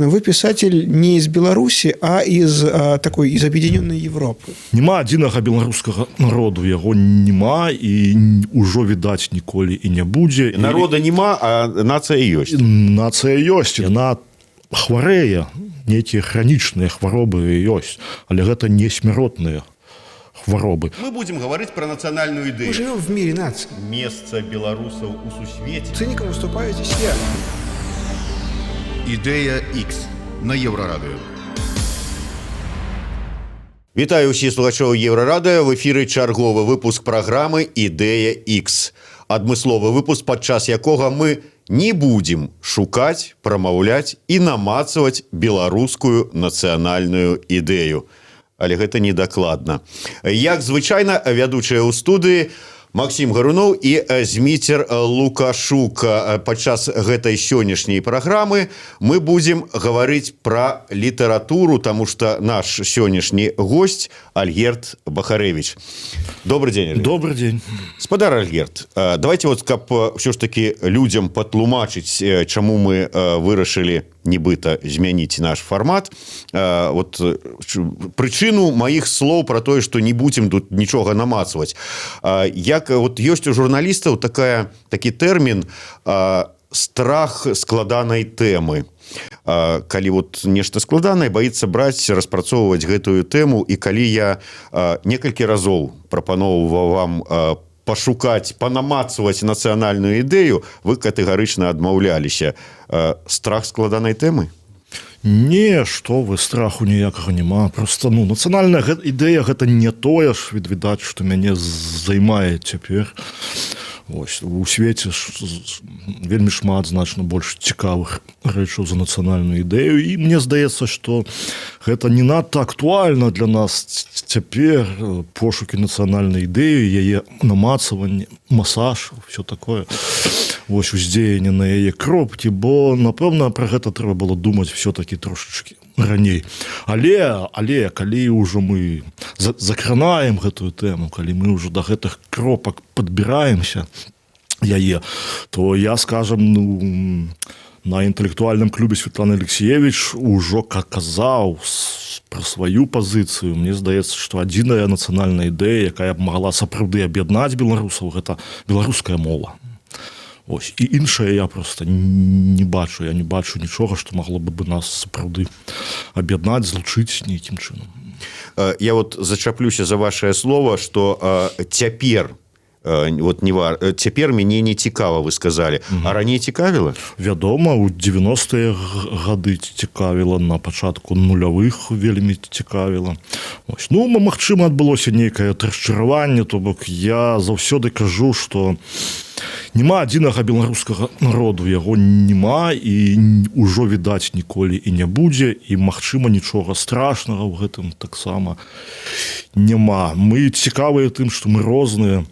Вы писатель не из Беларуси, а из Объединенной Европы. Нема адзінага беларускага народу, яго нема і ўжо відаць ніколі і не будзе. Народа нема, а нацыя ёсць. Нацыя ёсць, яна хварэе, нейкія хранічныя хваробы ёсць, але гэта не смяротныя хваробы. Мы будем говорить про национальную идею. Мы живем в мире наций. Место белорусов у сусвете. Циником выступаете все. Ідея X на Єврорадіо. Вітаю ўсіх слухачоў Еўрарадыё. В эфіры чарговы выпуск праграмы «Ідэя X». Адмысловы выпуск, падчас якога мы не будем шукаць, прамаўляць і намацаваць беларускую нацыянальную ідэю. Але гэта недакладна. Як звычайна, вядучыя ў студыі Максим Гарунов і Зміцер Лукашук. Падчас гэтай сённяшняй праграмы мы будзем гаварыць пра літаратуру, таму што наш сённяшні госць Альгерд Бахарэвіч. Добрый день, Альгерд. Добрый день. Спадар Альгерд, давайте каб ўсё ж таки людям патлумачыць, чаму мы вырашылі нібыта змяніць наш фармат. Прычыну маіх слоў пра тое, што не будзем тут нічога намацваць. Як ёсць у журналістаў такі тэрмін страх складанай тэмы. Калі нешта складанае, баіцца браць, распрацоўваць гэтую тэму, і калі я некалькі разоў прапаноўваў вам пашукаць, панамацваць нацыянальную ідэю, вы катэгарычна адмаўляліся. Страх складанай тэмы? Не, што вы, страху ніякага няма. Просто, нацыянальная ідэя гэта не тое ж, відаць, што мяне займае цяпер. У свеце вельмі шмат значна больш цікавых рэчаў за нацыянальную ідэю, і мне здаецца, што гэта не надта актуальна для нас цяпер, пошукі нацыянальнай ідэі, яе намацаванне, масаж, все такое, уздзеянне на яе кропкі, бо, напэўна, пра гэта трэба было думаць все-таки трошачкі раней. Але калі ўжо мы закранаем гэтую тэму, калі мы ўжо да гэтых кропак падбіраемся яе, то я, скажам, на інтэлектуальным клубе Светланы Алексеевич ужо казаў пра сваю пазіцыю. Мне здаецца, што адзіная нацыянальная ідэя, якая б магла сапраўды аб'яднаць беларусаў, гэта беларуская мова. І іншае я просто не бачу. Я не бачу нічога, што магло бы нас сапраўды аб'яднаць, злучыць нейкім чынам. Я зачаплюся за вашее слово, што цяпер мяне не цікава, вы сказали. А раней цікавіла? Вядома, у 90-е гады цікавіла, на пачатку нулявых вельмі цікавіла. Магчыма, адбылося нейкае расчараванне, то бок я заўсёды кажу, што нема адзінага беларускага народу, яго нема і ўжо відаць ніколі і не будзе, і, магчыма, нічога страшнага ў гэтым таксама няма. Мы цікавыя тым, што мы розныя.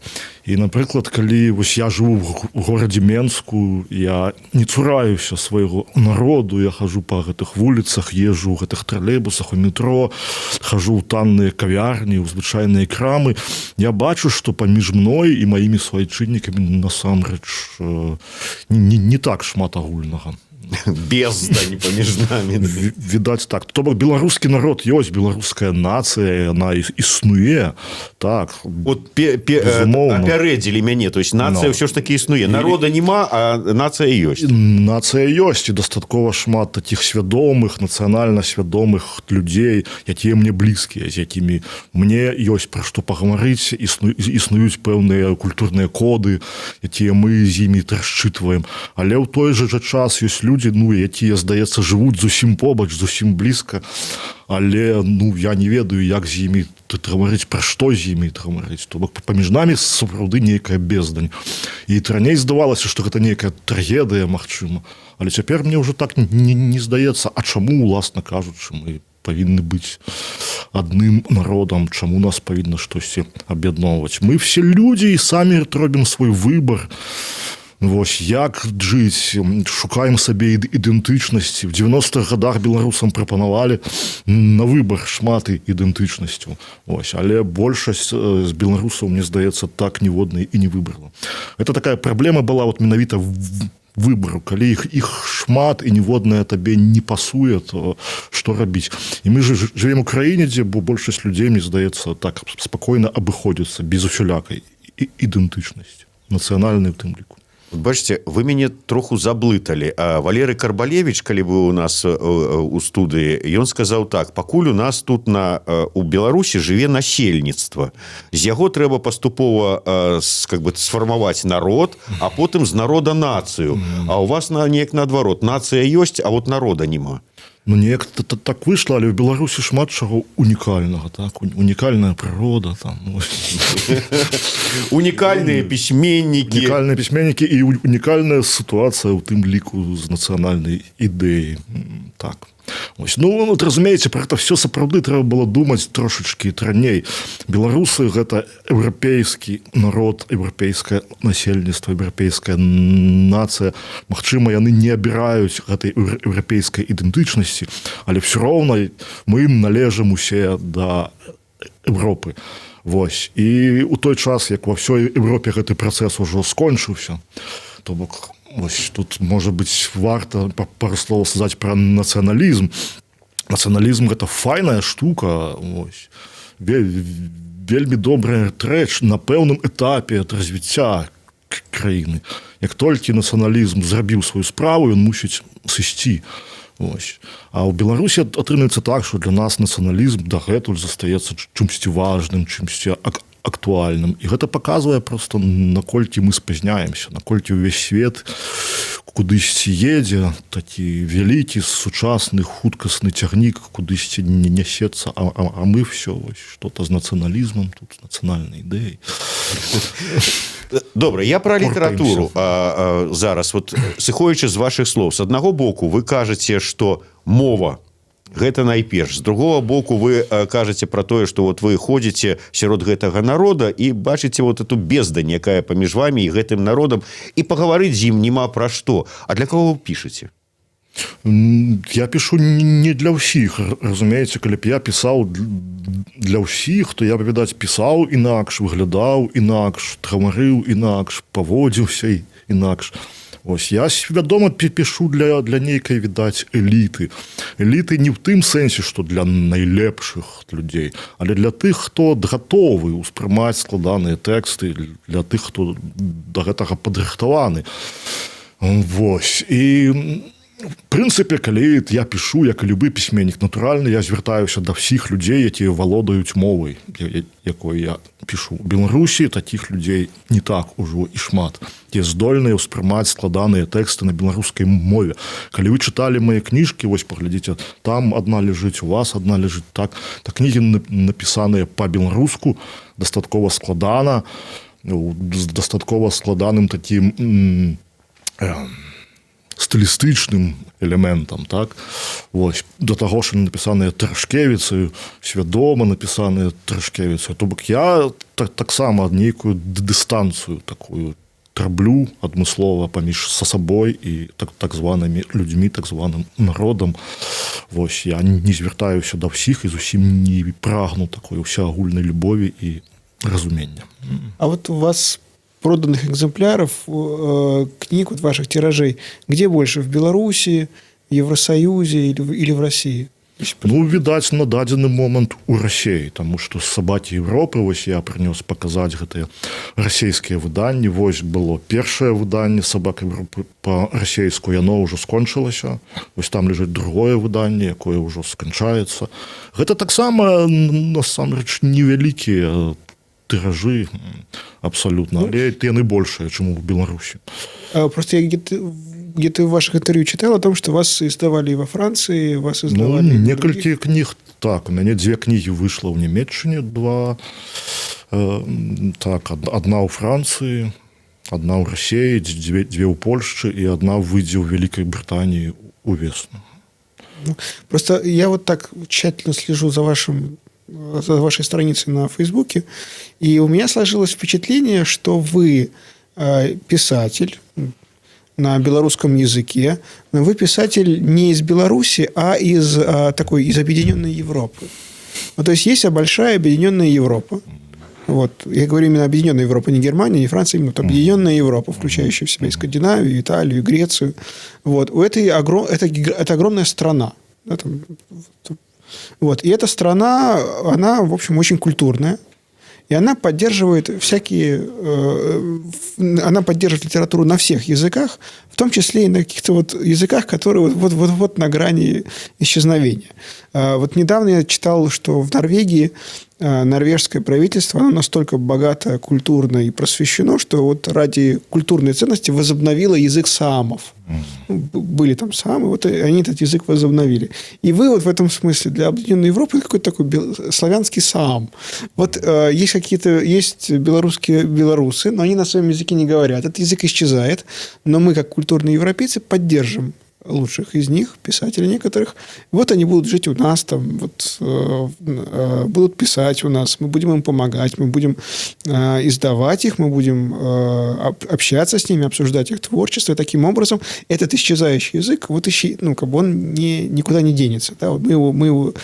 І, напрыклад, калі я жыву ў горадзе Менску, я не цураюся свайго народу, я хожу па гэтых вуліцах, езжу ў гэтых тралейбусах, у метро, хожу ў танныя кавярні, ў звычайныя крамы. Я бачу, што паміж мной і маімі суайчыннікамі насамрэч не так шмат агульнага. Бездань паміж намі. Відаць так. То бок беларускі народ ёсць, беларуская нацыя, яна існуе. Так, апярэдзілі мяне, то есть нацыя ўсё ж такі існуе. Народа нема, а нацыя ёсць. Нацыя ёсць, і дастаткова шмат такіх свядомых, нацыянальна свядомых людзей, якія мне блізкія, з якімі мне ёсць пра што пагаварыць, існуюць пэўныя культурныя коды, якія мы з імі расчытваем. Але ў той жа час ёсць людзі, якія, здаецца, жывуць зусім побач, зусім блізка, але я не ведаю, як з імі гаварыць, пра што з імі гаварыць. То бок паміж намі сапраўды нейкая бездань. І раней здавалася, што гэта нейкая трагедыя, магчыма. Але цяпер мне ўжо так не здаецца, а чаму, уласна кажучы, мы павінны быць адным народам, чаму нас павінна штосьці аб'ядноўваць. Мы все людзі і самі робім свой выбар. Як жыць, шукаем сабе ідэнтычнасці. В 90-х годах беларусам прапанавалі на выбар шмат ідэнтычнасцю. Але большасць з беларусаў, мне здаецца, так ніводнай і не выбрала. Это такая праблема была менавіта выбару, калі іх шмат і ніводная табе не пасуе, то што рабіць? І мы жывем у краіне, дзе большасць людзей, мне здаецца, так спакойна абыходзяцца без усялякай ідэнтычнасці, нацыянальнай у тым ліку. Бачыце, вы мяне троху заблыталі. А Валерый Карбалевіч, калі быў у нас у студыі, ён сказаў так: пакуль у нас тут у Беларусі жыве насельніцтва. З яго трэба паступова сфармаваць народ, а потым з народа нацыю. А у вас неяк наадварот. Нацыя ёсць, а вот народа няма. Ну, неяк так выйшла, але ў Беларусі шмат чаго унікальнага, так? Унікальная прырода, там. Унікальныя пісьменнікі. Унікальныя пісьменнікі і унікальная сітуацыя ў тым ліку з нацыянальнай ідэі. Так. Ось. Ну, разумееце, пра гэта все сапраўды трэба было думаць трошачкі раней. Беларусы — гэта еўрапейскі народ, еўрапейскае насельніцтва, еўрапейская нацыя. Магчыма, яны не абіраюць гэтай еўрапейскай ідэнтычнасці, але все роўна мы належым усе да Европы. Вось. І ў той час, як ва ўсёй Европе гэты працэс ужо скончыўся, то бок ось тут, можа быць, варта пару слоў сказаць пра нацыяналізм. Нацыяналізм — гэта файная штука, ось. Вельмі добрая рэч на пэўным этапе ад развіцця краіны. Як толькі нацыяналізм зрабіў сваю справу, ён мусіць сысці. Ось. А ў Беларусі атрымаецца так, што для нас нацыяналізм дагэтуль застаецца чымсьці важным, чымсьці актуальным. І гэта паказвае проста, наколькі мы спазняемся, наколькі ўвесь свет кудысьці едзе, такі вялікі, сучасны, хуткасны цягнік кудысьці не нясецца, а мы все што-то з нацыяналізмам, тут з нацыянальнай ідэяй. Добра, я пра літаратуру зараз. Вот, сыходзячы з вашых слоў, з аднаго боку вы кажаце, што мова гэта найперш. З другого боку вы кажаце пра тое, што вот вы ходзіце сярод гэтага народа і бачыце вот эту бездань, якая паміж вамі і гэтым народам, і пагаварыць з ім няма пра што. А для кого вы пішаце? Я пишу не для ўсіх, разумееце, калі б я пісаў для ўсіх, то я б, відаць, пісаў інакш, выглядаў інакш, гаварыў інакш, паводзіўся інакш. Ось, я свядома пішу для нейкай, відаць, эліты. Эліты не ў тым сэнсе, што для найлепшых людзей, але для тых, хто гатовы ўспрымаць складаныя тэксты, для тых, хто да гэтага падрыхтаваны. Вось. І в прынцыпе, калі я пішу, як і любы пісьменнік, натуральна, я звяртаюся да ўсіх людзей, якія валодаюць мовай, якой я пішу. У Беларусі такіх людзей не так ужо і шмат. Ті здольныя ўспрымаць складаныя тэксты на беларускай мове. Калі вы чыталі мае кніжкі, вось паглядзіце, там адна ляжыць, у вас адна ляжыць так. Та кнігі напісаныя па-беларуску, дастаткова складана, з дастаткова складаным такім стылістычным элементам, так? Вось, да таго, што напісаныя Трашкевіцаю, свядома напісаныя Трашкевіцаю. То бок я таксама нейкую дыстанцыю такую траблю адмыслова паміж сабой і так званымі людзьмі, так званым народам. Вось, я не звяртаюся да ўсіх і зусім не прагну такой усеагульнай любові і разумення. А вот у вас проданных экземпляров книг, вот ваших тиражей, где больше? В Беларуси, в Евросоюзе или в России? Ну, відаць, на дадзены момант у Расіі, таму што «Сабакі Европы», вось я прынёс паказаць гэтыя расійскія выданні. Вось было першае выданне «Сабак Европы» па-расійску, яно ўжо скончылася. Вось там ляжыць другое выданне, якое ўжо сканчаецца. Гэта таксама, насамрэч, невялікія тиражи абсолютно, але яны большие, чем в Беларуси. Просто я где-то в ваших интервью читал о том, что вас издавали и во Франции, вас издавали... Ну, некалькі кніг, так. У мяне 2 кнігі выйшла ў Нямецчыне, 2. Так, одна ў Францыі, одна ў Расіі, 2 ў Польшчы і одна выйдзе ў Вялікай Брытаніі увесну. Просто я вот так тщательно слежу за вашей страницей на Фейсбуке, и у меня сложилось впечатление, что вы писатель на белорусском языке, но вы писатель не из Беларуси, а из Объединенной Европы. Ну, то есть большая Объединенная Европа, Вот. Я говорю именно объединенная Европа, не Германия, не Франция, именно объединенная Европа, включающая в себя и Скандинавию, и Италию, и Грецию. Вот. Это огромная страна. Да, там, вот. И эта страна, она, в общем, очень культурная. И она поддерживает она поддерживает литературу на всех языках, в том числе и на каких-то вот языках, которые вот на грани исчезновения. Вот недавно я читал, что в Норвегии норвежское правительство, оно настолько богато, культурно и просвещено, что вот ради культурной ценности возобновило язык саамов. Были там саамы, вот они этот язык возобновили. И вы вот в этом смысле для Объединенной Европы какой-то такой славянский саам. Вот есть белорусские белорусы, но они на своем языке не говорят. Этот язык исчезает, но мы, как культурные европейцы, поддержим лучших из них, писателей некоторых. Вот они будут жить у нас, там, будут писать у нас, мы будем им помогать, мы будем издавать их, мы будем общаться с ними, обсуждать их творчество. И таким образом этот исчезающий язык, он никуда не денется. Да? Вот мы его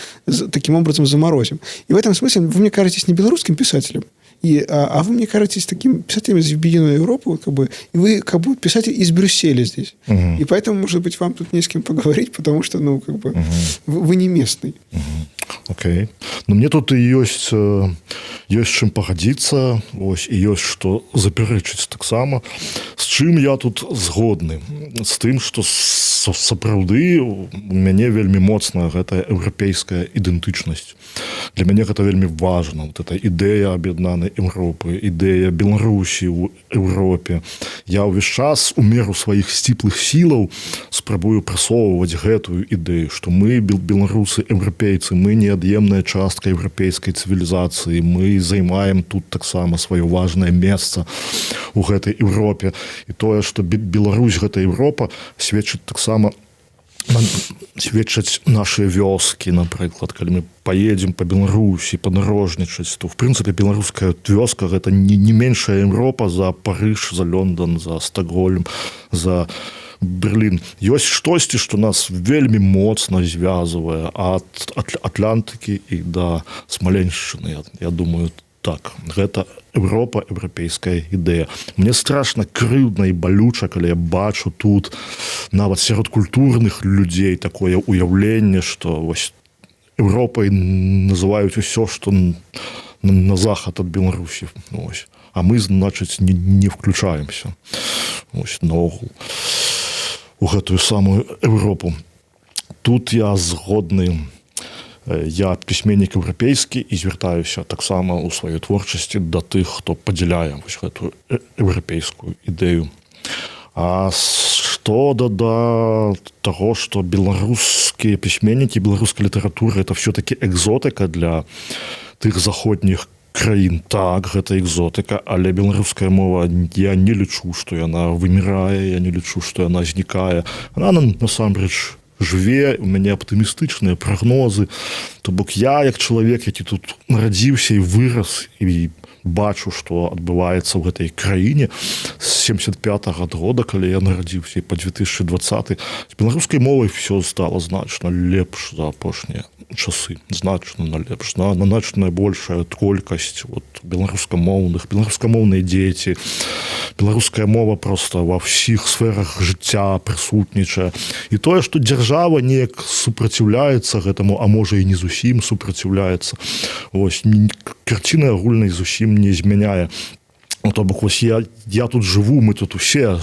таким образом заморозим. И в этом смысле вы мне кажетесь не белорусским писателем, а вы, мне кажетесь, таким писателем из Объединенной Европы, и вы как бы писатель из Брюсселя здесь. И поэтому, может быть, вам тут не с кем поговорить, потому что, вы не местный. Окей. Но мне тут і ёсць чым пагадзіцца, і ёсць што запярэчыць таксама. З чым я тут згодны? З тым, што сапраўды у мяне вельмі моцная гэтая еўрапейская ідэнтычнасць. Для мяне гэта вельмі важна. Вот эта ідэя аб'яднанай Еўропы, ідэя Беларусі ў Еўропе. Я ўвесь час у меру сваіх сціплых сілаў спрабую прасоўваць гэтую ідэю, што мы, беларусы, еўрапейцы, мы неад'емная частка еўрапейскай цывілізацыі, мы займаем тут таксама сваё важнае месца ў гэтай Еўропе. І тое, што Беларусь, гэта Еўропа, сведчаць нашыя вёскі, напрыклад, калі мы паедзем па Беларусі, падарожнічаць, то, в прынцыпе, беларуская вёска – гэта не меншая Еўропа за Парыж, за Лондон, за Стокгольм, за Берлін. Ёсць штосьці, што нас вельмі моцна звязвае ад Атлантыкі і да Смаленшчыны. Я думаю, так, гэта Еўропа, еўрапейская ідэя. Мне страшна крыўдна і балюча, калі я бачу тут нават сярод культурных людзей такое ўяўленне, што вось Еўропай называюць усё, што на захад ад Беларусі. А мы, значыць, не включаемся наогул у гэтую самую Еўропу. Тут я згодны. Я пісьменнік еўрапейскі і звяртаюся таксама ў сваёй творчасці да тых, хто падзяляе вось гэтую еўрапейскую ідэю. А што да таго, што беларускія пісьменнікі, беларуская літаратура – это все-таки экзотыка для тых заходніх краін. Так, гэта экзотыка, але беларуская мова, я не лічу, што яна вымірае, я не лічу, што яна знікае. Она насамрэч жыве, у мяне аптымістычныя прагнозы. То бок я, як чалавек, які тут нарадзіўся і вырас, і бачу, што адбываецца ў гэтай краіне з 75-го года, калі я нарадзіўся, і па 2020. З беларускай мовай все стало значна лепш за апошнія часы. Значна лепш. Значна большая колькасць беларускамоўныя дзеці. Беларуская мова просто ва ўсіх сферах жыцця прысутнічае. І тое, што дзяржава неяк супраціўляецца гэтаму, а можа і не зусім супраціўляецца. Карціна агульнай зусім не змяняе. То бок, я тут жыву, мы тут усе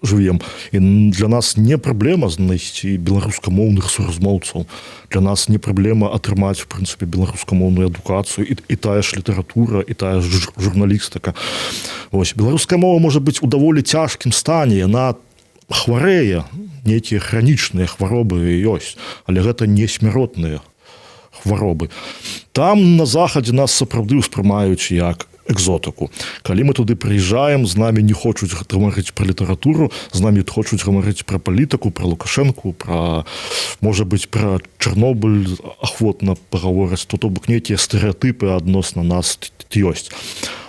жывем. І для нас не праблема знайсці беларускамоўных суразмоўцаў. Для нас не праблема атрымаць, в прынцыпе, беларускамоўную адукацыю. І тая ж літаратура, і тая ж журналістыка. Беларуская мова можа быць у даволі цяжкім стане. Яна хварэе, нейкія хранічныя хваробы ёсць. Але гэта не смяротныя хваробы. Там на захадзе нас сапраўды ўспрымаюць як экзотыку. Калі мы туды прыязджаем, з намі не хочуць гаварыць пра літаратуру, з намі хочуць гаварыць пра палітыку, пра Лукашэнку, можа быць, пра Чарнобыль ахвотна пагавораць, то бок нейкія стэрэатыпы адносна нас ёсць.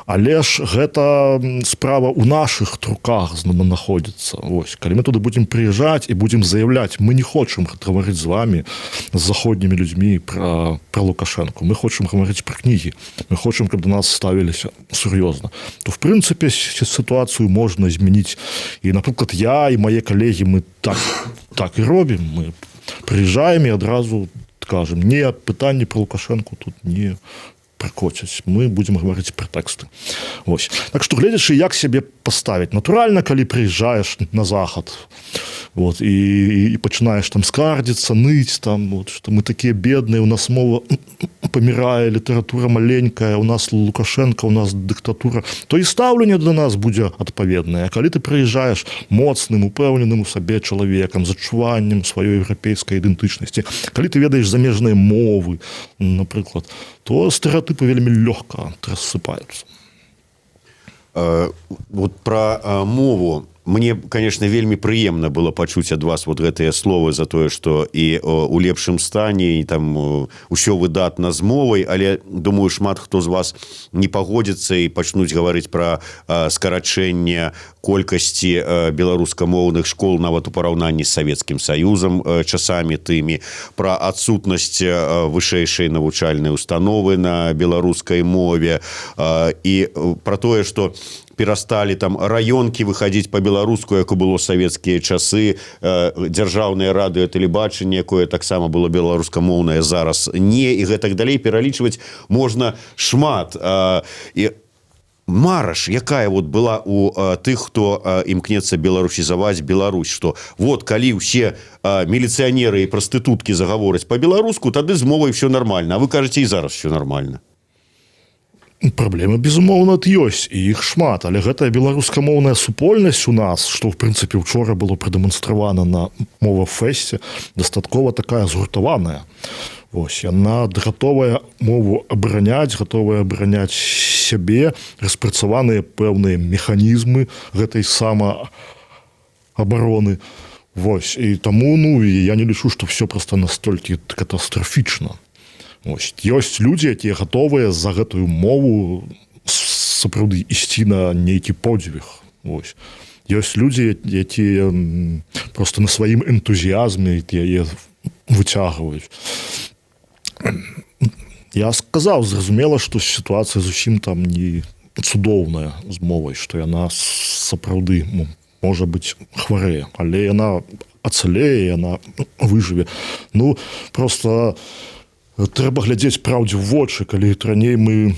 Але ж гэта справа ў нашых руках знаходзіцца. Калі мы туды будзем прыязджаць і будзем заяўляць, мы не хочам гаварыць з вамі, з заходнімі людзьмі пра Лукашэнку. Мы хочам гаварыць пра кнігі, мы хочам, каб да нас ставіліся сур'ёзна. То в прынцыпе сітуацыю можна змяніць. І, напрыклад, я і мае калегі мы так і робім. Мы прыязджаем і адразу кажам: не, пытанні пра Лукашэнку тут не пракоцяць, мы будзем гаварыць пра тэксты. Вось. Так што, гледзячы, як сябе паставіць. Натуральна, калі прыязджаеш на захад, вот, і пачынаеш там скардзіцца, ныць, там, вот, што мы такія бедныя, у нас мова памірае, літаратура маленькая, у нас Лукашенко, у нас дыктатура, то і стаўленне да нас будзе адпаведнае. А калі ты прыязджаеш моцным, упэўненым у сабе чалавекам, з адчуваннем сваёй еўрапейскай ідэнтычнасці, калі ты ведаеш замежныя мовы, напрыклад, то стэеатыпы вельмі лёгка рассыпаюцца. Вот про мову. Мне, конечно, вельмі прыемна было пачуць ад вас вот гэтыя словы за тое, што і у лепшым стане, і там усё выдатна з мовай, але, думаю, шмат хто з вас не пагодзіцца і пачнуць гаварыць пра скарачэнне колькасці беларускамоўных школ нават у параўнанні з Савецкім Саюзам часамі тымі, пра адсутнасць вышэйшай навучальнай установы на беларускай мове і пра тое, што перасталі там раёнкі выхадзіць па-беларуску, як было савецкія часы, дзяржаўнае радыё, тэлебачанне, якое таксама было беларускамоўнае, зараз не, і гэтак далей пералічваць можна шмат. І мараш, якая вот была у тых, хто імкнецца беларусізаваць Беларусь, што вот калі ўсе міліцыянеры і прастытуткі загавораць па-беларуску, тады з мовай все нормально. А вы кажаце, і зараз все нормально. Праблемы, безумоўна, ёсць, і іх шмат, але гэтая беларускамоўная супольнасць у нас, што, в прынцыпе, учора было прадэманстравана на мова-фэсце, дастаткова такая згуртаваная. Вось, яна гатовая мову абараняць, гатовая абараняць сябе, распрацаваныя пэўныя механізмы гэтай самаабароны. Вось, і таму, я не лічу, што все проста настолькі катастрафічна. Ось, ёсць людзі, якія гатовыя за гэтую мову сапраўды ісці на нейкі подзвіг. Ось. Ёсць людзі, якія проста на сваім энтузіязме яе выцягваюць. Я сказаў, зразумела, што сітуацыя зусім там не цудоўная з мовай, што яна сапраўды можа быць хварэе, але яна ацалее, яна выжыве. Просто трэба глядзець праўдзе ў вочы, калі раней мы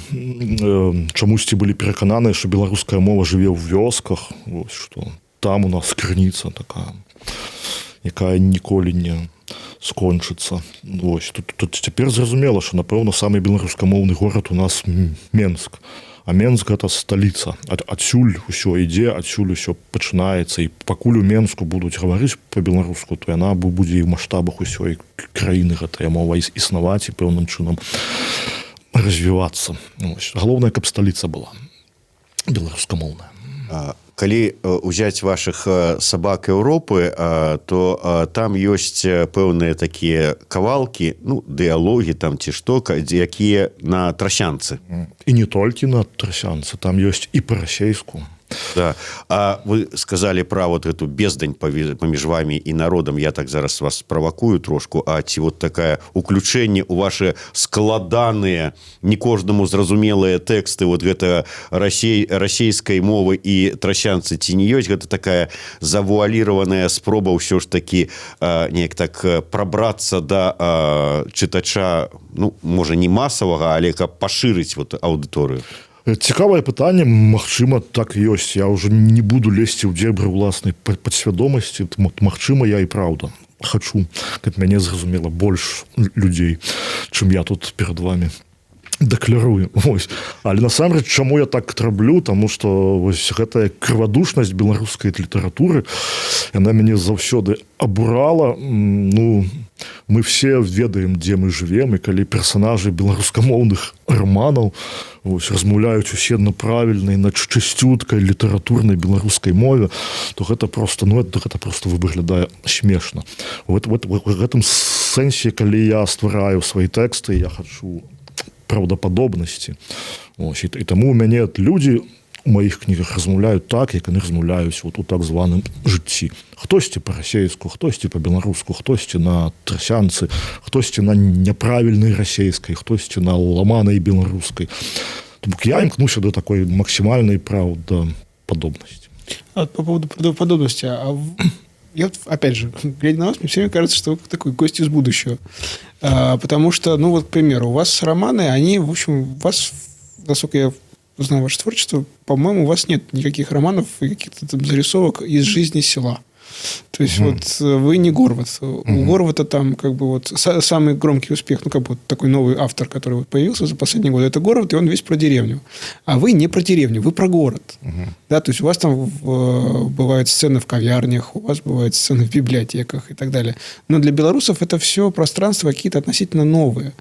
чамусьці былі перакананыя, што беларуская мова жыве ў вёсках, вось, што там у нас крыніца такая, якая ніколі не скончыцца. Вось, тут цяпер зразумела, што, напэўна, самы беларускамоўны горад у нас Менск. А Менск – гэта сталіца. Адсюль усё ідзе, адсюль усё пачынаецца. І пакуль у Менску будуць гаварыць па-беларуску, то яна будзе і ў маштабах усёй краіны гэтая мова існаваць і пэўным чынам развівацца. Галоўнае, каб сталіца была беларускамоўная. Калі ўзяць вашых сабак Еўропы, то там ёсць пэўныя такія кавалкі, дыялогі там ці што, якія на трасянцы. І не толькі на трасянцы, там ёсць і па-расейску. Да. А вы сказали пра вот эту бездань паміж вами і народам. Я так зараз вас правакую трошку. А ці вот такая уключэнне ў ваши складаныя, не кожнаму зразумелыя тэксты вот гэта расейскай мовы і трасянцы, ці не ёсць гэта такая завуаліраваная спроба ўсё ж таки неяк так прабрацца да чытача, можа не масавага, але каб пашырыць вот аўдыторыю? Цікавае пытанне, магчыма, так ёсць. Я ўжо не буду лезці ў дзебры ўласнай падсвядомасці. Магчыма, я і праўда хачу, каб мяне зразумела больш людзей, чым я тут перад вами дэкларую. Вось. Але насамрэч, чаму я так раблю? Таму што вось гэтая крывадушнасць беларускай літаратуры, яна мяне заўсёды абурала. Мы все ведаем, дзе мы живем, і калі персонажы беларускамоўных романаў размаўляюць уседна правільнай, на чысцюткай літаратурнай беларускай мове, то гэта просто выглядае смешна. В гэтым сэнсе, калі я ствараю свае тэксты, я хачу праўдападобнасці. І таму у мяне людзі у маіх кнігах размаўляюць так, як яны размаўляюць вот у так званым жыцці. Хтосьці па-расейску, хтосьці па-беларуску, хтосьці на трасянцы, хтосьці на няправільнай расейскай, хтосьці на ламанай беларускай. То бок я імкнуся до такой максімальнай правдападобнасці. А по поводу правдоподобности, я, опять же, глядя на вас, мне все время кажется, что вы такой гость из будущего. Потому что, ну вот, к примеру, у вас романы, они, в общем, у вас, насколько я знаю ваше творчество, по-моему, у вас нет никаких романов и каких-то там зарисовок из жизни села. То есть вот вы не Горват. У Горвата там как бы вот самый громкий успех, ну как бы вот такой новый автор, который вот появился за последние годы, это Горват, и он весь про деревню. А вы не про деревню, вы про город. Да, то есть у вас там бывают сцены в кавярнях, у вас бывают сцены в библиотеках и так далее. Но для белорусов это все пространства какие-то относительно новые.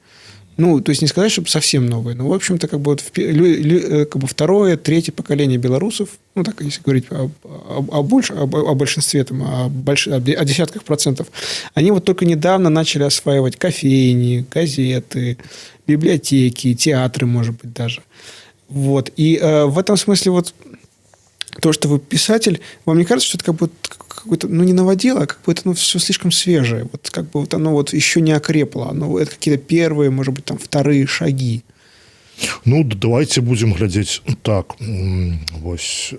Ну, то есть не сказать, чтобы совсем новые, но, в общем-то, как бы, вот, как бы второе, третье поколение белорусов, ну, так, если говорить о большинстве, там, о десятках процентов, они вот только недавно начали осваивать кофейни, газеты, библиотеки, театры, может быть, даже. Вот. И в этом смысле вот то, что вы писатель, вам не кажется, что это как бы какой-то, ну, не наводило, а как бы это, ну, все слишком свежее. Вот как бы вот оно вот еще не окрепло. Оно, это какие-то первые, может быть, там, вторые шаги. Ну, давайте будем глядзець так. Вось,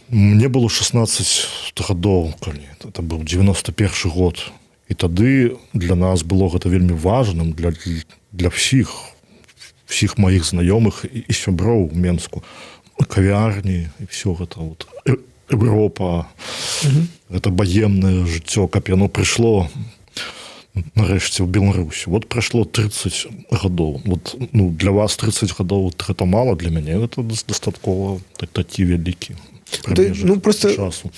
мне было 16 гадоў, калі это быў 91 год. І тады для нас было гэта вельмі важным, для всіх маіх знаёмых і сяброў у Менску. Кавярні і все гэта вот Европа, это баемнае жыццё, каб яно прыйшло нарэшце ў Беларусі. Вот прайшло 30 гадоў. Вот, ну, для вас 30 гадоў гэта мало, для мяне это дастаткова такі вялікі прамежак, ну, просто часу.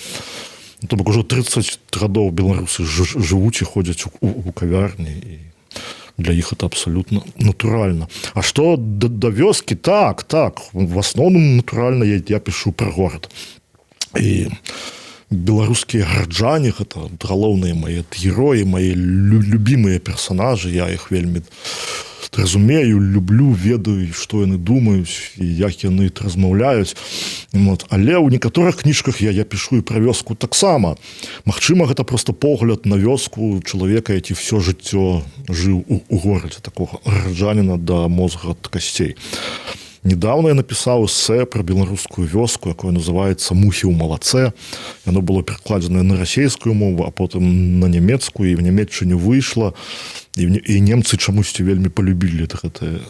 То бок ужо 30 гадоў беларусы жывуць і ходзяць у кавярні, і для іх это абсолютно натуральна. А што да вёскі? Так, в асноўным натуральна я пішу пра горад. І беларускія гараджане, гэта галоўныя мае героі, мае любімыя персонажы, я іх вельмі разумею, люблю, ведаю, што яны думаюць і як яны размаўляюць. Вот. Але ў некаторых кніжках я пішу і пра вёску таксама. Магчыма, гэта просто погляд на вёску чалавека, які всё жыццё жыў у горадзе, такога гараджаніна да мозга ад касцей. Недавно я написал эссе про белорусскую вёску, якое называется «Мухи ў малацэ». Оно было перекладено на расійскую мову, а потом на немецкую, и в Нямецчыне выйшло. И немцы чамусьці вельмі полюбили это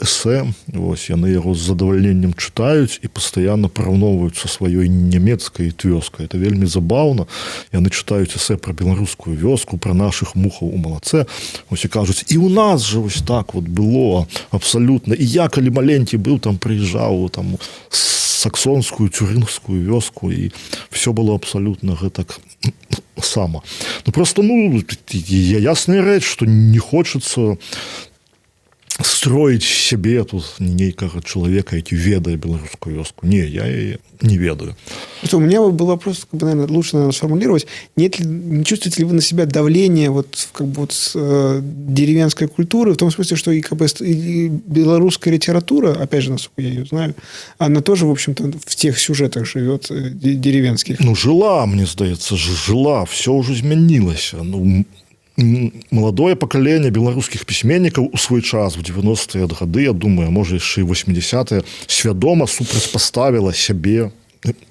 эссе. Вось, яны яго з задавальненнем чытаюць і пастаянна параўноўваюць са сваёй нямецкай вёскай. Это вельмі забаўна. Яны чытаюць эссе про беларускую вёску, про наших мухаў у малацэ. Вось і кажуць, і у нас же вось так вот было абсолютно. І я, калі маленькі быў, там прыязджаў там саксонскую, цюрынгскую вёску, і все было абсолютно гэтак само. Ну просто, ну, ясная рэч, што не хочется строить себе тут нейкага чалавека, які ведае беларускую вёску. Не, я яе не ведаю. У меня был вопрос, как бы, наверное, лучше, наверное, сформулировать. Не чувствуете ли вы на себя давление вот, как бы, вот, с деревенской культуры, в том смысле, что и, как бы, и белорусская литература, опять же, насколько я ее знаю, она тоже, в общем-то, в тех сюжетах живет деревенских? Ну, жила, мне здаецца, жила, все уже змянілася. Ну, маладое пакаленне беларускіх пісьменнікаў у свой час, в 90-е гады, я думаю, можа яшчэ і 80-е, свядома супрацьпаставіла сябе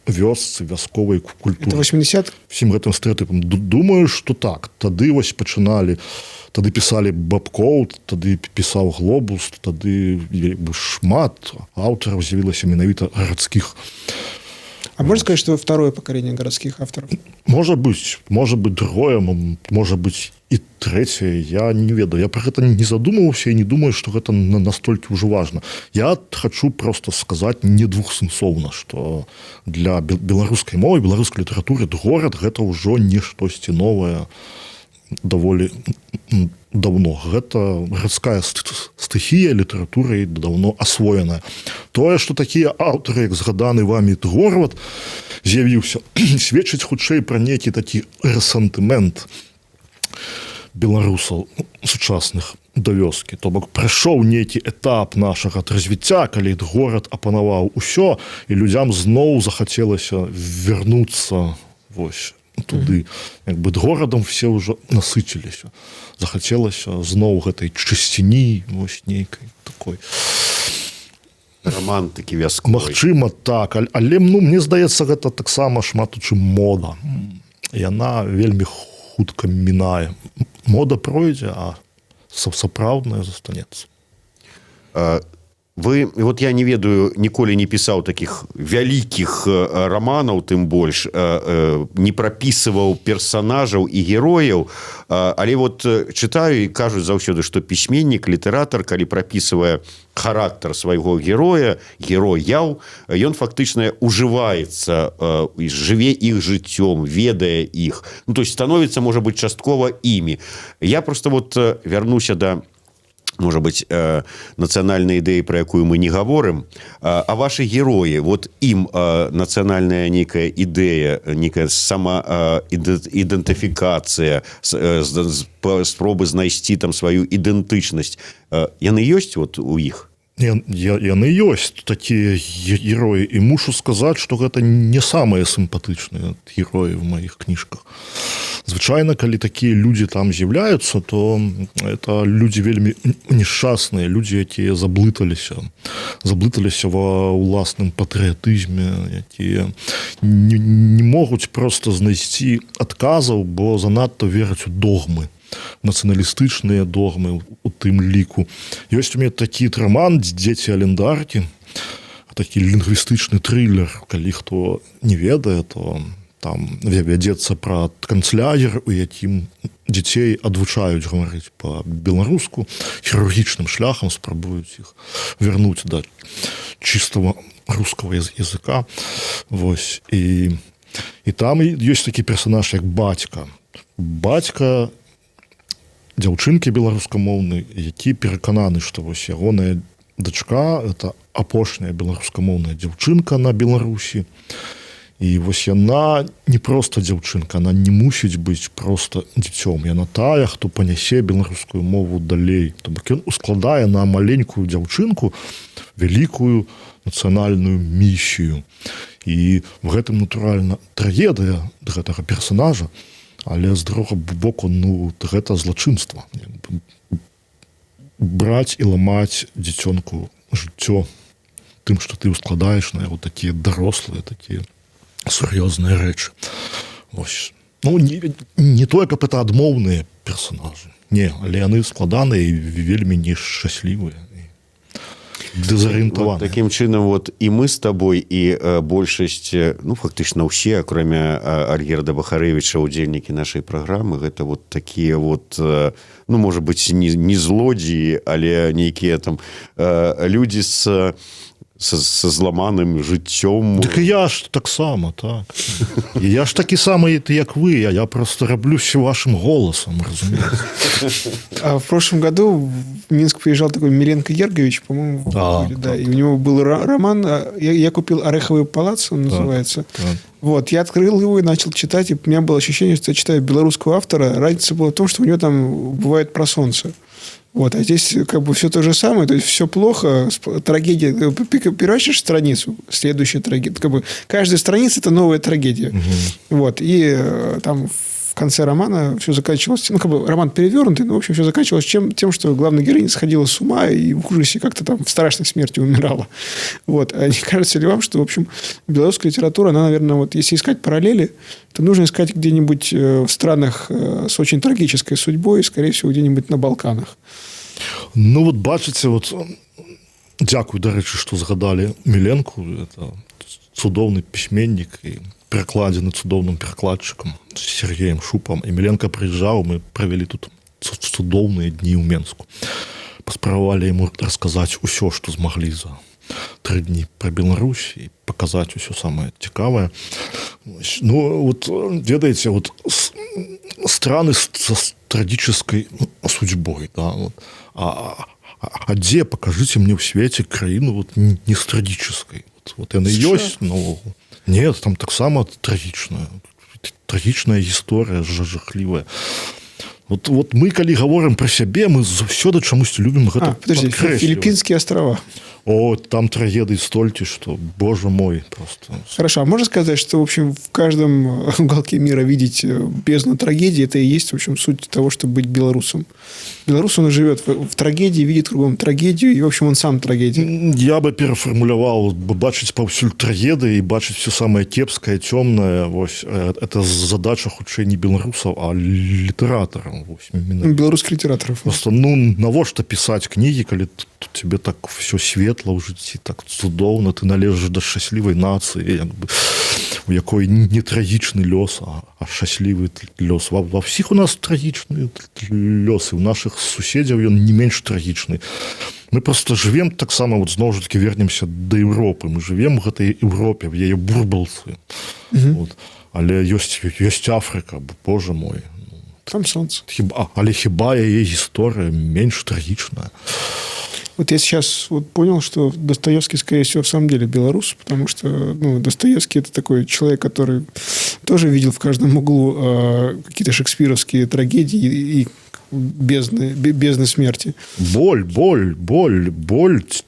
вёсцы, вясковай культуры. Это 80? Всім гэтым стэрэотыпам. Думаю, што так. Тады вось пачыналі, тады пісалі Бабкоў, тады пісаў Глобус, тады шмат аўтараў з'явілася менавіта гарадскіх. А можно сказать, что второе поколение городских авторов? Может быть другое, может быть и третье. Я не ведаю. Я про гэта не задумываўся і не думаю, что гэта настолькі ўжо важно. Я хочу просто сказать не двухсэнсоўна, что для беларускай мовы, беларускай літаратуры горад гэта ўжо не штосьці новае даволі давно. Гэта гарадская стыхія літаратуры давно асвоеная. Тое, што такія аўтары, як згаданы вамі Горват, з'явіўся, сведчыць хутчэй пра нейкі такі рэсантымент беларусаў сучасных да вёскі. То бок прыйшоў нейкі этап нашага развіцця, калі горад апанаваў усё, і людзям зноў захацелася вярнуцца вось туды. Як бы горадам все ўжо насыціліся. Захацелася зноў гэтай чысціні, вось нейкай такой. Романтыкі вясковай. Магчыма, так, але ну, мне здаецца, гэта таксама шмат у чым мода. Яна вельмі хутка мінае. Мода пройдзе, а сапраўдная застанецца. Вы, вот я не ведаю, ніколі не пісаў такіх вялікіх романаў, тым больш, не прапісываў персанажаў і герояў, але вот чытаю і кажуць заўсёды, што пісьменнік, літаратар, калі прапісвае характар свайго героя, герояў, ён фактычна ужываецца, жыве іх жыццём, ведае іх. Ну, то есть становіцца, можа быць, часткова імі. Я просто вот вярнуся да может быть, нацыянальнай ідэі, пра якую мы не гаворым, а ваши героі, вот ім нацыянальная нейкая ідэя, нейкая самаідэнтыфікацыя, спробы знайсці там сваю ідэнтычнасць, яны ёсць вот у іх? Яны ёсць такія героі, і мушу сказаць, што гэта не самыя сімпатычныя героі в маіх кніжках. Звычайна, калі такія людзі там з'яўляюцца, то это людзі вельмі нешчасныя, людзі, якія заблыталіся ва ўласным патрыятызме, якія не могуць проста знайсці адказаў, бо занадта вераць у догмы, нацыяналістычныя догмы у тым ліку. Ёсць у мяне такі роман «Дзеці Алендаркі», такі лінгвістычны трылер, калі хто не ведае, то там вядзецца пра канцлягер, у якім дзяцей адвучаюць гаварыць па-беларуску, хірургічным шляхам спрабуюць іх вярнуць да чыстого рускага языка. Вось. І там ёсць такі персанаж, як бацька. Бацька дзяўчынкі беларускамоўнай, які перакананы, што вось ягоная дачка – это апошняя беларускамоўная дзяўчынка на Беларусі. І вось яна не проста дзяўчынка, она не мусіць быць проста дзіцём. Яна тая, хто панясе беларускую мову далей. То бок ён ускладае на маленькую дзяўчынку вялікую нацыянальную місію. І в гэтым, натуральна, трагедыя гэтага персанажа, але з другога боку, ну, гэта злачынства. Браць і ламаць дзіцёнку жыццё тым, што ты ускладаеш на яго такія дарослыя, такія сур'ёзныя рэчы. Ось. Ну, не тое, каб это адмоўныя персонажы. Не, але яны складаныя і вельмі нешчаслівыя. Дезарыентаваны. Вот таким чынам вот і мы з табой, і большасць, ну, фактычна ўсе, акрамя Альгерда Бахарэвіча, удзельнікі нашай праграмы, гэта вот такія вот, ну, можа быць, не злодзеі, але нейкія там людзі са зламаным жыццём. Так і я ж таксама, так. І я ж такі самы, як вы, а я просто раблюся вашим голосом, разумеете. А в прошлом году в Минск приезжал такой Миленко Гергович, по-моему, да, и у него был роман, я купил «Ореховый палац», он называется. Вот, я открыл его и начал читать, и у меня было ощущение, что я читаю белорусского автора. Разница была в том, что у него там бывает про солнце. Вот, а здесь как бы все то же самое, то есть все плохо, трагедия, переворачиваешь страницу, следующая трагедия, как бы каждая страница это новая трагедия. Вот, и там в конце романа все заканчивалось, ну, как бы роман перевернутый, но, в общем, все заканчивалось тем, что главная героиня сходила с ума и в ужасе как-то там в страшной смерти умирала. Вот, а не кажется ли вам, что, в общем, белорусская литература, она, наверное, вот если искать параллели, то нужно искать где-нибудь в странах с очень трагической судьбой, скорее всего, где-нибудь на Балканах. Ну, вот бачыце, вот, дзякуй, дарэчы, што згадалі Міленку, это цудоўны пісьменнік і перакладзены цудоўным перакладчыкам Сергеем Шупам. І Міленка прыязджаў, мы правялі тут цудоўныя дні ў Менску. Паспрабавалі яму расказаць усё, што змаглі за 3 дні пра Беларусь і паказаць усё самае цікавае. Ну, вот, ведаеце, вот страны со трагической судьбой, да, вот. А где, покажите мне в свете краину вот не с трагической. Вот она есть, но нет, там так само трагичная история, жахливая. Вот мы, калі гаворым пра сябе, мы заўсёды чамусьці любім гэта Подожди, падкрэсліваць. Филиппинские острова. О, там трагедий столькі, что, боже мой, просто. Хорошо, а можно сказать, что, в общем, в каждом уголке мира видеть бездну трагедии, это и есть, в общем, суть того, чтобы быть белорусом. Белорус, он живет в трагедии, видит кругом трагедию, и, в общем, он сам трагедия. Я бы перафармуляваў, бачыць паўсюль трагедыі і бачыць все самае кепскае, цёмнае, вось, это задача хутчэй не беларусаў, а літаратараў. Белорусских литераторов. Просто, навошта пісаць кнігі, калі тут тебе так все светла ў жыцці, так цудоўна, ты належыш да шчаслівай нацыі, як бы, у якой не трагічны лёс, а шчаслівы лёс. Ва ўсіх у нас трагічныя лёсы, у нашых суседзяў ён не менш трагічны. Мы просто живем таксама, вот зноў жа таки вернемся да Европы. Мы живем у гэтай Европе, в яе бурбалцы. Вот. Але ёсць Африка, боже мой. Там солнце. Але хіба яе гісторыя менш трагічная? Вот я сейчас вот понял, что Достоевский, скорее всего, в самом деле белорус, потому что Достоевский – это такой человек, который тоже видел в каждом углу какие-то шекспировские трагедии и бездны смерти. Боль,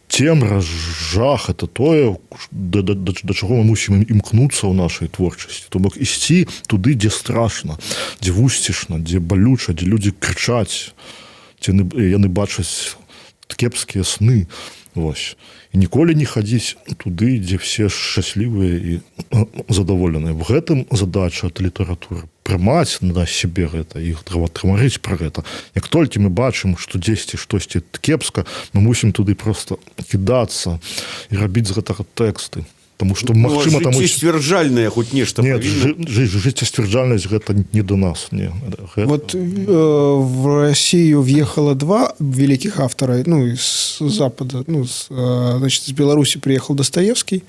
цемра, жах – это тое, до чаго мы мусім імкнуцца ў нашай творчасці. То бок ісці туды, дзе страшна, дзе вусцішна, дзе балюча, дзе людзі крычаць, дзе яны бачаць кепскія сны. Вось. І ніколі не хадзіць туды, дзе все шчаслівыя і задаволеныя. В гэтым задача ад літаратуры прымаць на сябе гэта, іх трымарыць пра гэта. Як толькі мы бачым, што дзесьці штосьці кепска, мы мусім туды просто кідацца і рабіць з гэтага тэксты. Потому что, магчыма, там... Жыццесцвярджальнае хоть нешта Нет, павінна. жыццесцвярджальнасць гэта не до нас. Не. Вот в Россию въехало два великих автора, из Запада. Значит, из Беларуси приехал Достоевский,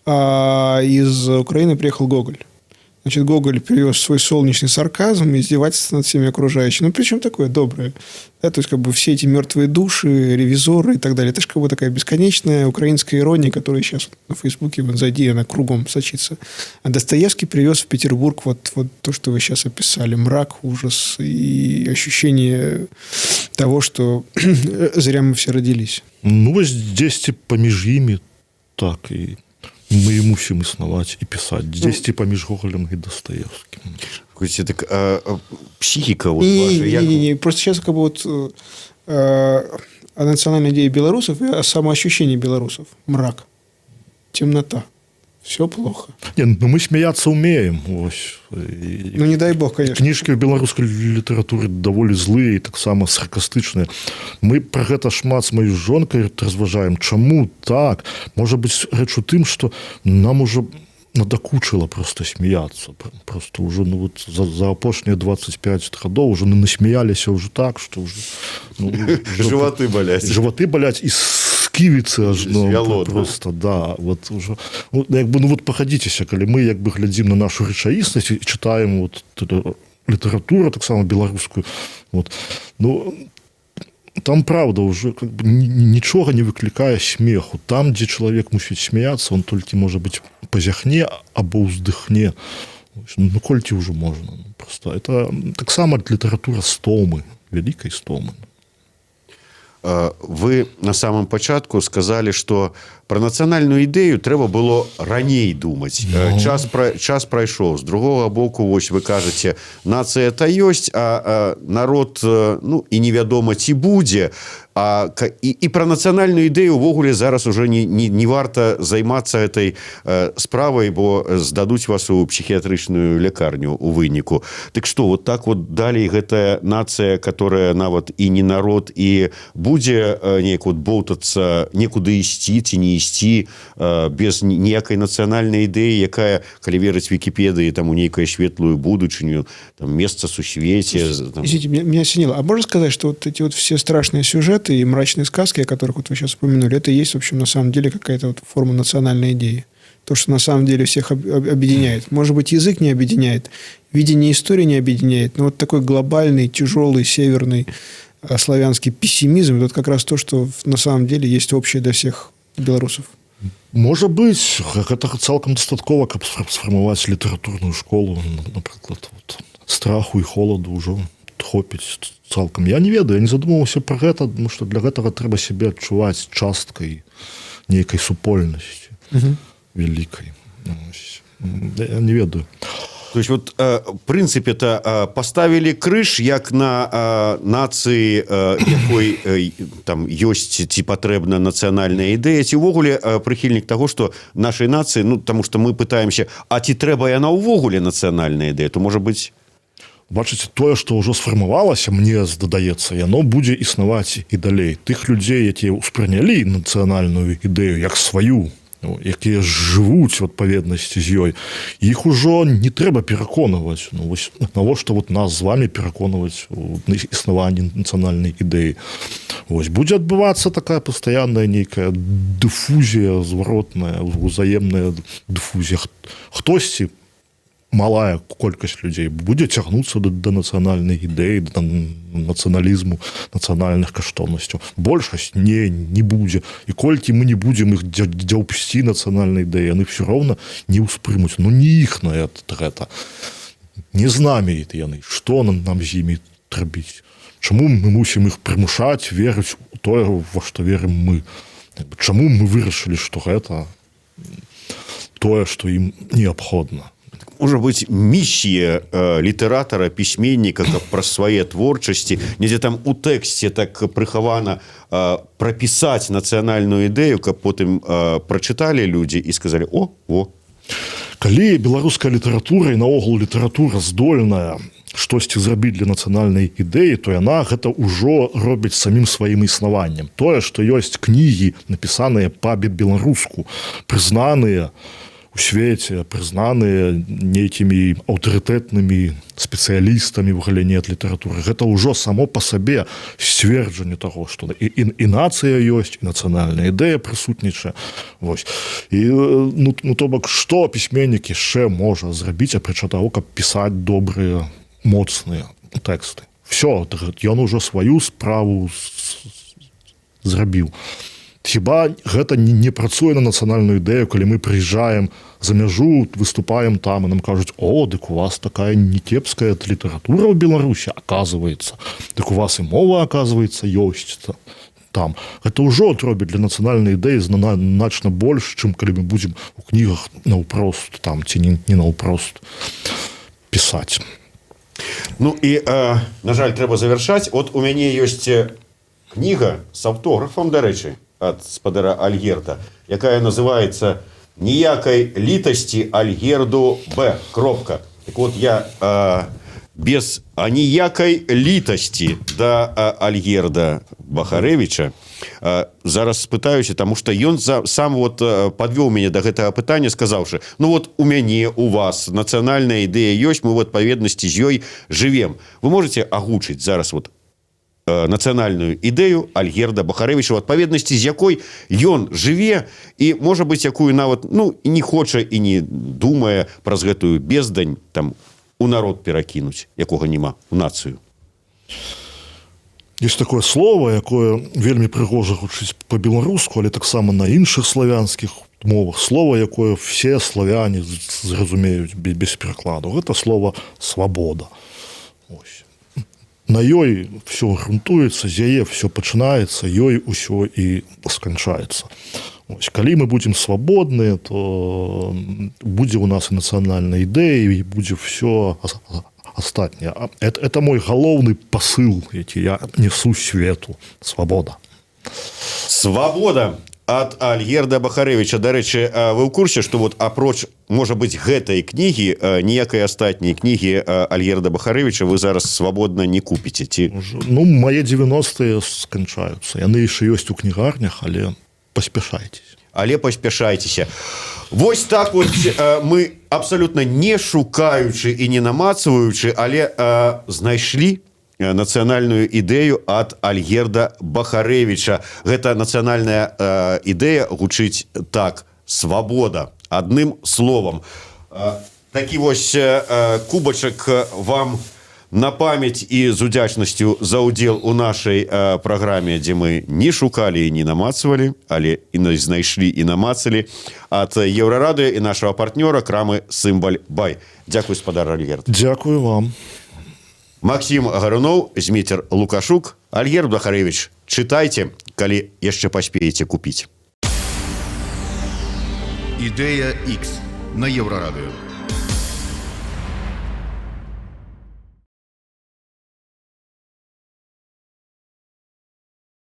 а из Украины приехал Гоголь. Значит, Гоголь привез свой солнечный сарказм и издевательство над всеми окружающими. Причем такое доброе. Да, то есть, как бы все эти мертвые души, ревизоры и так далее. Это же как бы такая бесконечная украинская ирония, которая сейчас на Фейсбуке, зайди, она кругом сочится. А Достоевский привез в Петербург вот то, что вы сейчас описали. Мрак, ужас и ощущение того, что зря мы все родились. Вот здесь поміж ими так и... Мы і мусім існаваць і пісаць. Дзесьці паміж Гоголем і Достоевским. Так, психика вот ваша... Як... Не. Просто сейчас как бы вот о национальной идее белорусов и о самоощущении белорусов. Мрак, темнота. Все плохо. Не, мы смеяться умеем. Не дай бог, конечно. Кніжкі ў беларускай літаратуры даволі злыя і таксама саркастычныя. Мы пра гэта шмат з маёй жонкай разважаем. Чаму так? Можа быць, рэч у тым, што нам ужо надакучыла просто смеяться. Просто уже за апошнія 25 гадоў уже насмеяліся ўжо так, што ўжо... Жываты баляць. Жываты баляць і сківіцы ажно просто, да, вот уже, вот пахадзіцеся, калі мы як бы глядзім на нашу рэчаіснасць і чытаем вот літаратуру таксама беларускую, вот, там правда уже как бы нічога не выклікае смеху. Там, дзе чалавек мусіць смяяцца, он толькі можа быць пазяхне або ўздыхне. Колькі ўжо можна. Просто это таксама літаратура стомы, вялікай стомы. Вы на самом пачатку сказали, что про нацыянальную ідэю трэба было раней думаць. Час прайшоў. З другога боку, вось вы кажаце, нацыя то ёсць, а народ і невядома ці будзе. І про нацыянальную ідэю увогуле зараз уже не варта займацца этой справай, бо здадуць вас у псіхіятрычную лякарню у выніку. Так што, вот так вот далей гэтая нацыя, которая нават і не народ, і будзе неяк вот боўтацца, некуды ісці ці не ісці без ніякай нацыянальнай ідэі, якая, калі верыць Вікіпедыі, там у нейкую светлую будучыню, там месца сусвеце. Извините, меня осенило. А можно сказать, что вот эти вот все страшные сюжеты и мрачные сказки, о которых вот вы сейчас упомянули, это и есть, в общем, на самом деле какая-то вот форма национальной идеи. То, что на самом деле всех объединяет. Может быть, язык не объединяет, видение истории не объединяет, но вот такой глобальный, тяжелый, северный славянский пессимизм, это как раз то, что на самом деле есть общее для всех белорусов. Можа быць, гэта цалкам дастаткова, каб сфармаваць літаратурную школу, напрыклад, страху і холаду ўжо хопіць цалкам. Я не ведаю, я не задумываўся пра гэта, тому што для гэтага трэба сябе адчуваць часткай нейкай супольнасці вялікай. Я не ведаю. То есть вот в прынцыпе-то поставілі крыж як на нацыі, якой там ёсць ці патрэбна нацыянальная ідэя, ці ўвогуле прыхільнік таго, што нашай нацыі, ну таму што мы пытаемся, а ці трэба яна ўвогуле нацыянальная ідэя, то можа быць. Бачыце, тое, што ўжо сфармавалася, мне здаецца, яно будзе існаваць і далей. Тых людзей, якія ўспрынялі нацыянальную ідэю як сваю, якія жывуць у адпаведнасці з ёй, іх ужо не трэба пераконваць. Ну, вось навошта вот нас з вами пераконваць у існаванні нацыянальнай ідэі. Вось будзе адбывацца такая пастаянная нейкая дыфузія зваротная, узаемная дыфузія. Хтосьці, малая колькасць людзей будзе цягнуцца да нацыянальнай ідэі, да нацыяналізму, нацыянальных каштоўнасцяў. Большасць не будзе. І колькі мы не будзем іх дзяўпсці нацыянальнай ідэі, яны все роўна не ўспрымуць. Ну не іхнае гэта. Не з намі яны. Што нам з імі рабіць? Чаму мы мусім іх прымушаць верыць у тое, во што верым мы? Чаму мы вырашылі, што гэта тое, што ім неабходна? Можа быць місія літаратара, пісьменніка, каб праз свае творчасці, недзе там у тэксце так прыхавана прапісаць нацыянальную ідэю, каб потым прачыталі людзі і сказалі: о. Калі беларуская літаратура і наогул літаратура здольная штосьці зрабіць для нацыянальнай ідэі, то яна гэта ўжо робіць самім сваім існаваннем. Тое, што ёсць кнігі, напісаныя па-беларуску, прызнаныя у свеце, прызнаныя нейкімі аўтарытэтнымі спецыялістамі ў галіне літаратуры. Гэта ўжо само па сабе сцверджанне таго, што і нацыя ёсць, і нацыянальная ідэя прысутнічае. Вось. І, то бок, што пісьменнік яшчэ можа зрабіць, апрача таго, каб пісаць добрыя, моцныя тэксты. Всё, ён ужо сваю справу зрабіў. Хіба гэта не працуе на нацыянальную ідэю, калі мы прыязджаем за мяжу, выступаем там, і нам кажуць: о, дык у вас такая некепская літаратура ў Беларусі, аказваецца. Дык у вас і мова, аказваецца, ёсць там. Гэта ўжо робіць для нацыянальнай ідэі значна больш, чым калі мы будзем у кнігах наўпрост там, ці не наўпрост пісаць. Ну і, на жаль, трэба завяршаць. От у мяне ёсць кніга з аўтографам, дарэчы, ад спадара Альгерда, якая называецца «Ніякай літасці Альгерду Б. Кропка». Так вот, я без аніякай літасці да Альгерда Бахарэвіча зараз спытаюся, таму што ён сам вот падвёў мяне да гэтага пытання, сказаўшы: ну вот у мяне, у вас нацыянальная ідэя ёсць, мы в адпаведнасці з ёй жывем. Вы можете агучыць зараз вот нацыянальную ідэю Альгерда Бахарэвіча, у адпаведнасці з якой ён жыве і, можа быць, якую нават не хоча і не думае праз гэтую бездань там у народ перакінуць, якога няма, у нацыю. Есть такое слово, якое вельмі прыгожа гучыць па-беларуску, але таксама на іншых славянскіх мовах. Слово, якое все славяне зразумеюць без перакладу. Гэта слово «свабода». Ось. На ёй все грунтуецца, з яе все пачынаецца, ёй усё і сканчаецца. Ось, калі мы будзем свабодныя, то будзе у нас і нацыянальная ідэя, і будзе все астатняе. Это мой галоўны пасыл, які я несу свету. Свабода. Свабода ад Альгерда Бахарэвіча. Дарэчы, вы ў курсе, што вот апроч, можа быць, гэтай кнігі, ніякай астатняй кнігі Альгерда Бахарэвіча вы зараз свабодна не купіце? Ці... Ну, мае 90-е сканчаюцца. Яны яшчэ ёсць у кнігарнях, але паспяшайцеся. Але паспяшайцеся. Вось так вот мы абсалютна не шукаючы і не намацваючы, але знайшлі нацыянальную ідэю ад Альгерда Бахарэвіча. Гэта нацыянальная ідэя гучыць так: свабода. Адным словам. Такі вось кубачак вам на памяць і з удзячнасцю за ўдзел у нашай праграме, дзе мы не шукалі і не намацвалі, але і знайшлі і намацалі, ад Еўрарадыё і нашага партнёра крамы «Сімваль Бай». Дзякуй, спадар Альгерд. Дзякую вам. Максим Гарунов, Зміцер Лукашук, Альгерд Дахаревич. Читайте, калі яшчэ паспееце купіць. Ідея X на Єврорадіо.